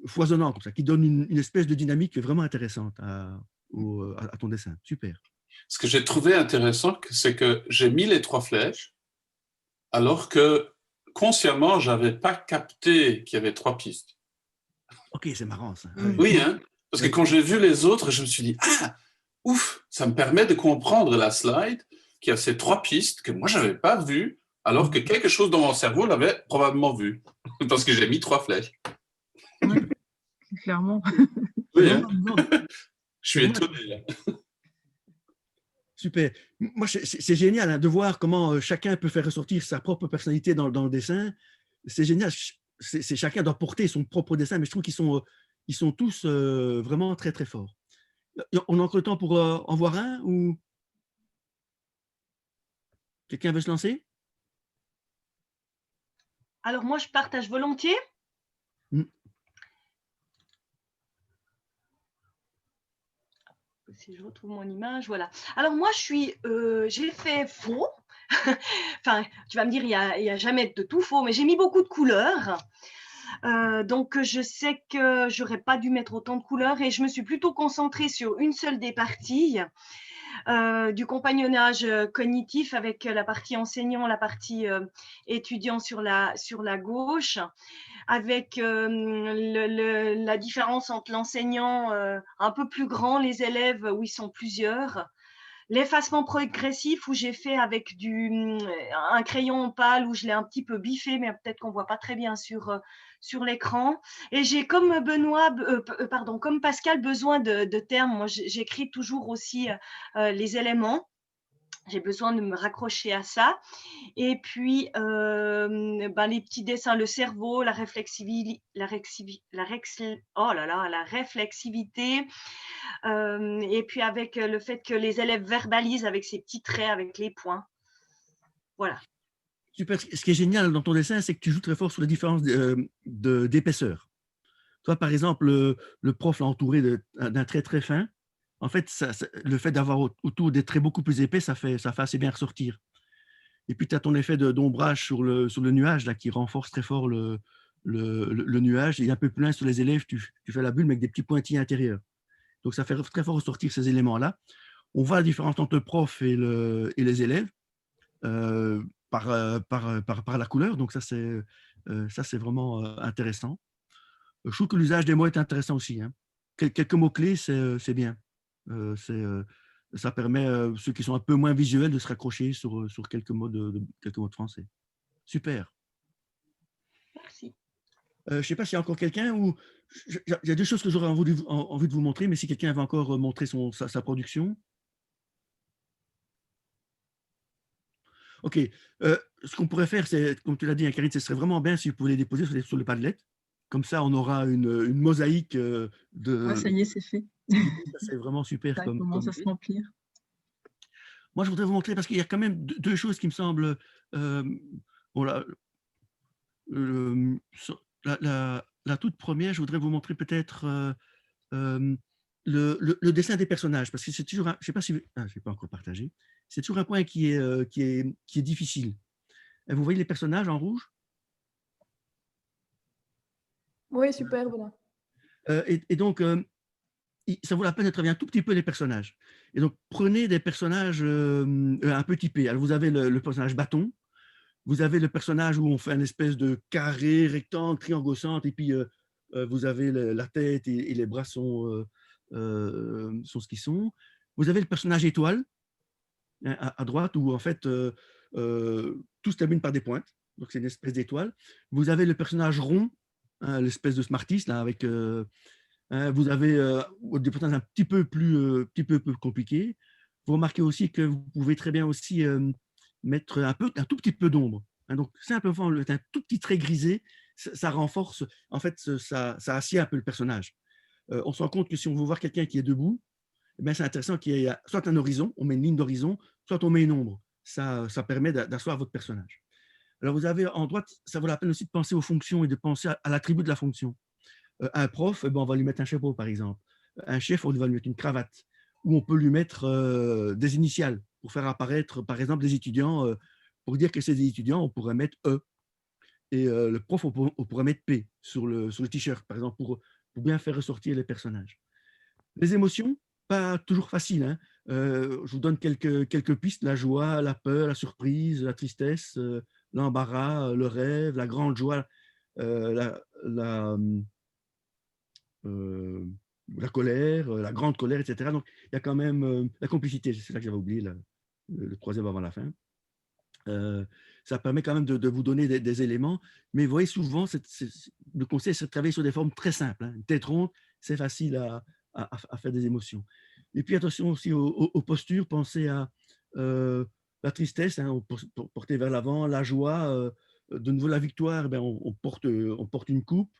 foisonnant, comme ça, qui donne une espèce de dynamique vraiment intéressante à ton dessin. Super. Ce que j'ai trouvé intéressant, c'est que j'ai mis les 3 flèches, alors que consciemment, je n'avais pas capté qu'il y avait 3 pistes. Ok, c'est marrant ça. Oui, hein, parce que quand j'ai vu les autres, je me suis dit, ah, ouf, ça me permet de comprendre la slide qui a ces 3 pistes que moi, je n'avais pas vues, alors que quelque chose dans mon cerveau l'avait probablement vu, parce que j'ai mis 3 flèches. Ouais, clairement. Oui, hein. Je suis étonné. Là. Super. Moi, c'est génial hein, de voir comment chacun peut faire ressortir sa propre personnalité dans le dessin. C'est génial. Chacun doit porter son propre dessin, mais je trouve qu'ils sont tous vraiment très, très forts. On a encore le temps pour en voir un ou quelqu'un veut se lancer? Alors, moi, je partage volontiers. Si je retrouve mon image, voilà. Alors, moi, j'ai fait faux. Enfin, tu vas me dire, il y a jamais de tout faux, mais j'ai mis beaucoup de couleurs. Donc, je sais que j'aurais pas dû mettre autant de couleurs et je me suis plutôt concentrée sur une seule des parties. Du compagnonnage cognitif avec la partie enseignant, la partie étudiant sur la gauche, avec la différence entre l'enseignant un peu plus grand, les élèves où ils sont plusieurs, l'effacement progressif où j'ai fait avec un crayon pâle où je l'ai un petit peu biffé, mais peut-être qu'on ne voit pas très bien sur l'écran. Et j'ai comme comme Pascal besoin de termes. Moi, j'écris toujours aussi les éléments. J'ai besoin de me raccrocher à ça. Et puis, les petits dessins, le cerveau, la réflexivité, et puis avec le fait que les élèves verbalisent avec ces petits traits, avec les points. Voilà. Super. Ce qui est génial dans ton dessin, c'est que tu joues très fort sur les différences d'épaisseur. Toi, par exemple, le prof l'a entouré d'un trait très fin. En fait, le fait d'avoir autour des traits beaucoup plus épais, ça fait assez bien ressortir. Et puis, tu as ton effet d'ombrage sur le nuage là, qui renforce très fort le nuage. Et un peu plus loin sur les élèves, tu fais la bulle mais avec des petits pointillés intérieurs. Donc, ça fait très fort ressortir ces éléments-là. On voit la différence entre le prof et les élèves par la couleur. Donc, ça, c'est vraiment intéressant. Je trouve que l'usage des mots est intéressant aussi. Hein. Quelques mots-clés, c'est bien. Ça permet ceux qui sont un peu moins visuels de se raccrocher sur quelques mots de français. Super. Merci. Je ne sais pas s'il y a encore quelqu'un ou il y a 2 choses que j'aurais envie de vous montrer, mais si quelqu'un veut encore montrer sa production. OK. Ce qu'on pourrait faire, c'est, comme tu l'as dit, hein, Karine, ce serait vraiment bien si vous pouvez les déposer sur le Padlet. Comme ça, on aura une mosaïque de… Ouais, ça y est, c'est fait. C'est vraiment super. Ça commence à se remplir. Moi, je voudrais vous montrer, parce qu'il y a quand même 2 choses qui me semblent… la toute première, je voudrais vous montrer peut-être le dessin des personnages, parce que c'est toujours… je ne sais pas si… je n'ai pas encore partagé. C'est toujours un point qui est difficile. Vous voyez les personnages en rouge? Oui, super, voilà. Et donc, ça vaut la peine de travailler un tout petit peu les personnages. Et donc, prenez des personnages un peu typés. Alors, vous avez le personnage bâton, vous avez le personnage où on fait une espèce de carré, rectangle, triangle au centre, et puis vous avez la tête et les bras sont sont ce qu'ils sont. Vous avez le personnage étoile hein, à droite où en fait tout se termine par des pointes. Donc c'est une espèce d'étoile. Vous avez le personnage rond, hein, l'espèce de Smarties là avec. Vous avez des personnages un petit peu plus compliqués. Vous remarquez aussi que vous pouvez très bien aussi mettre un tout petit peu d'ombre. Hein, donc simplement un tout petit trait grisé, ça renforce, en fait, ça assied un peu le personnage. On se rend compte que si on veut voir quelqu'un qui est debout, eh bien, c'est intéressant qu'il y ait soit un horizon, on met une ligne d'horizon, soit on met une ombre. Ça permet d'asseoir votre personnage. Alors vous avez en droite, ça vaut la peine aussi de penser aux fonctions et de penser à l'attribut de la fonction. Un prof, on va lui mettre un chapeau, par exemple. Un chef, on va lui mettre une cravate. Ou on peut lui mettre des initiales pour faire apparaître, par exemple, des étudiants. Pour dire que c'est des étudiants, on pourrait mettre E. Et le prof, on pourrait mettre P sur le t-shirt, par exemple, pour bien faire ressortir les personnages. Les émotions, pas toujours faciles. Hein. Je vous donne quelques pistes. La joie, la peur, la surprise, la tristesse, l'embarras, le rêve, la grande joie, la colère, la grande colère, etc. Donc, il y a quand même la complicité, c'est ça que j'avais oublié, le troisième avant la fin. Ça permet quand même de vous donner des éléments, mais vous voyez souvent, le conseil, c'est de travailler sur des formes très simples. Hein. Une tête ronde, c'est facile à faire des émotions. Et puis attention aussi aux postures, pensez à la tristesse, hein, porter vers l'avant, la joie, de nouveau la victoire, eh bien, on porte une coupe.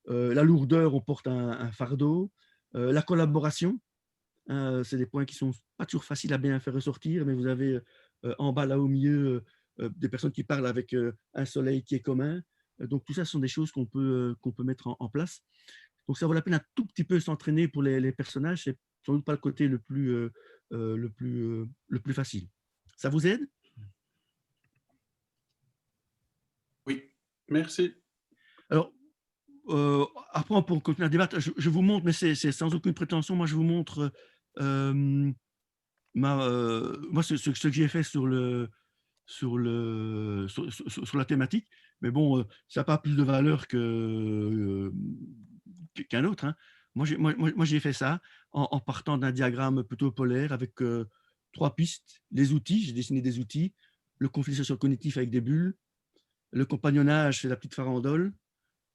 La lourdeur, on porte un fardeau. La collaboration, c'est des points qui ne sont pas toujours faciles à bien faire ressortir, mais vous avez en bas, là au milieu, des personnes qui parlent avec un soleil qui est commun. Donc tout ça, ce sont des choses qu'on peut mettre en place. Donc ça vaut la peine un tout petit peu s'entraîner pour les personnages. C'est sans doute pas le côté le plus facile. Ça vous aide? Oui, merci. Alors, après, pour continuer à débattre, je vous montre, mais c'est sans aucune prétention, moi je vous montre moi, ce que j'ai fait sur la thématique, mais bon, ça n'a pas plus de valeur qu'un autre. Hein. Moi, j'ai fait ça en partant d'un diagramme plutôt polaire avec 3 pistes, les outils, j'ai dessiné des outils, le conflit socio-cognitif avec des bulles, le compagnonnage, c'est la petite farandole,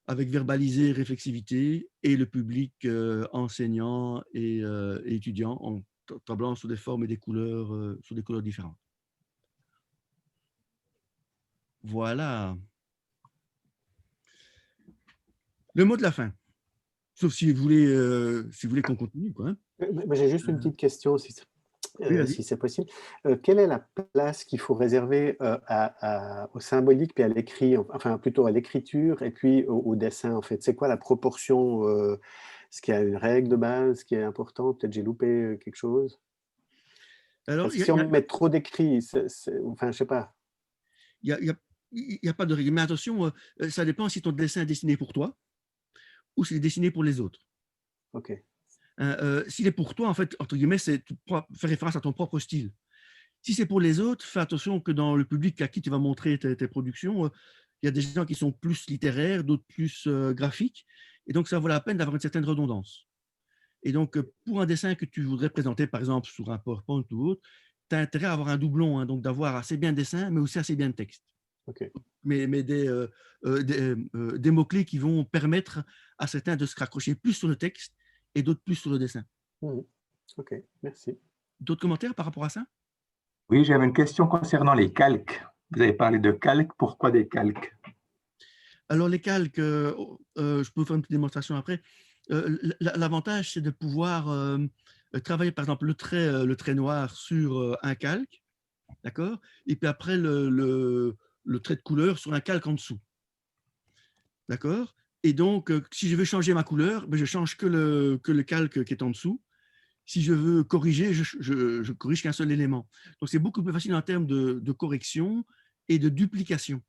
avec verbalisé, réflexivité, et le public enseignant et étudiant en tablant sur des formes et des couleurs, sur des couleurs différentes. Voilà. Le mot de la fin. Sauf si vous voulez qu'on continue, quoi. Hein. J'ai juste une petite question, si c'est possible. Quelle est la place qu'il faut réserver au symbolique puis à l'écrit, enfin plutôt à l'écriture et puis au dessin, en fait? C'est quoi la proportion? Est-ce qu'il y a une règle de base qui est importante? Peut-être j'ai loupé quelque chose. Alors, parce que si on met trop d'écrit, enfin, je ne sais pas. Il n'y a pas de règle. Mais attention, ça dépend si ton dessin est dessiné pour toi ou s'il est dessiné pour les autres. OK. S'il est pour toi, en fait, entre guillemets, c'est faire référence à ton propre style. Si c'est pour les autres, fais attention que dans le public à qui tu vas montrer tes productions, il y a des gens qui sont plus littéraires, d'autres plus graphiques. Et donc, ça vaut la peine d'avoir une certaine redondance. Et donc, pour un dessin que tu voudrais présenter, par exemple, sur un PowerPoint ou autre, tu as intérêt à avoir un doublon, hein, donc d'avoir assez bien de dessin, mais aussi assez bien de texte. Okay. Mais des mots-clés qui vont permettre à certains de se raccrocher plus sur le texte et d'autres plus sur le dessin. OK, merci. D'autres commentaires par rapport à ça? Oui, j'avais une question concernant les calques. Vous avez parlé de calques, pourquoi des calques? Alors, les calques, je peux vous faire une petite démonstration après. L'avantage, c'est de pouvoir travailler, par exemple, le trait noir sur un calque, d'accord? Et puis après, le trait de couleur sur un calque en dessous. D'accord? Et donc, si je veux changer ma couleur, ben, je change que le calque qui est en dessous. Si je veux corriger, je corrige qu'un seul élément. Donc, c'est beaucoup plus facile en termes de correction et de duplication.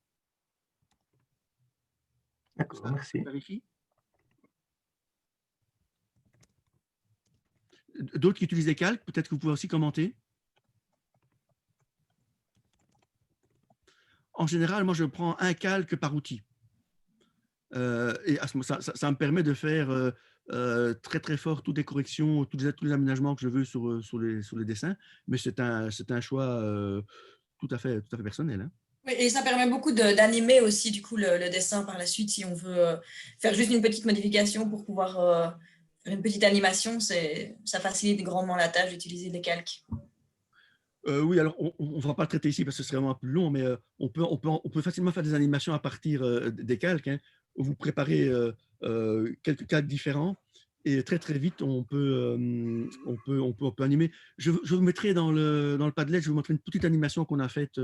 D'accord, merci. Vérifie. D'autres qui utilisent des calques, peut-être que vous pouvez aussi commenter. En général, moi, je prends un calque par outil. Et à ce moment, ça me permet de faire très très fort toutes les corrections, tous les aménagements que je veux sur les dessins, mais c'est un choix tout à fait personnel. Hein. Oui, et ça permet beaucoup d'animer aussi du coup le dessin par la suite si on veut faire juste une petite modification pour pouvoir faire une petite animation, ça facilite grandement la tâche d'utiliser des calques. Oui, alors on ne va pas le traiter ici parce que ce serait vraiment plus long, mais on peut facilement faire des animations à partir des calques. Hein, où vous préparez quelques calques différents et très très vite on peut animer. Je vous mettrai dans le Padlet, je vous montrerai une petite animation qu'on a faite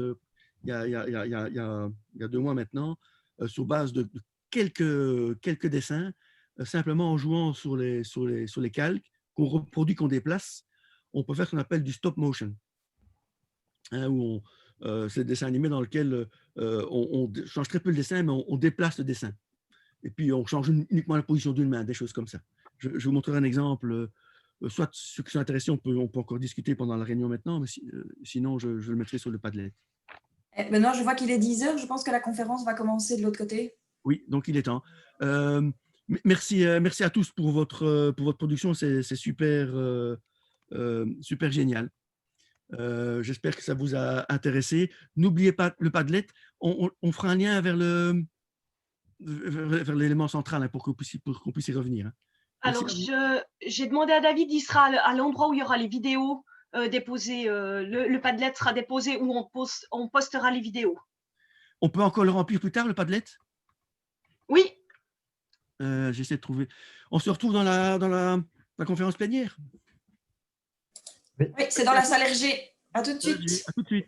il y a 2 mois maintenant sur base de quelques dessins, simplement en jouant sur les calques qu'on reproduit, qu'on déplace. On peut faire ce qu'on appelle du stop motion. Hein, où c'est le dessin animé dans lequel on change très peu le dessin, mais on déplace le dessin. Et puis, on change uniquement la position d'une main, des choses comme ça. Je vous montrerai un exemple. Soit ceux qui sont intéressés, on peut encore discuter pendant la réunion maintenant, mais sinon, je le mettrai sur le Padlet. Benoît, je vois qu'il est 10 heures. Je pense que la conférence va commencer de l'autre côté. Oui, donc il est temps. Merci à tous pour votre production. C'est super génial. J'espère que ça vous a intéressé. N'oubliez pas le Padlet. On fera un lien vers l'élément central hein, pour qu'on puisse y revenir. Hein. Alors, j'ai demandé à David, il sera à l'endroit où il y aura les vidéos déposées. Le Padlet sera déposé où on postera les vidéos. On peut encore le remplir plus tard, le Padlet? Oui. J'essaie de trouver. On se retrouve dans la conférence plénière? Oui, c'est dans la salle RG. À tout de suite. À tout de suite.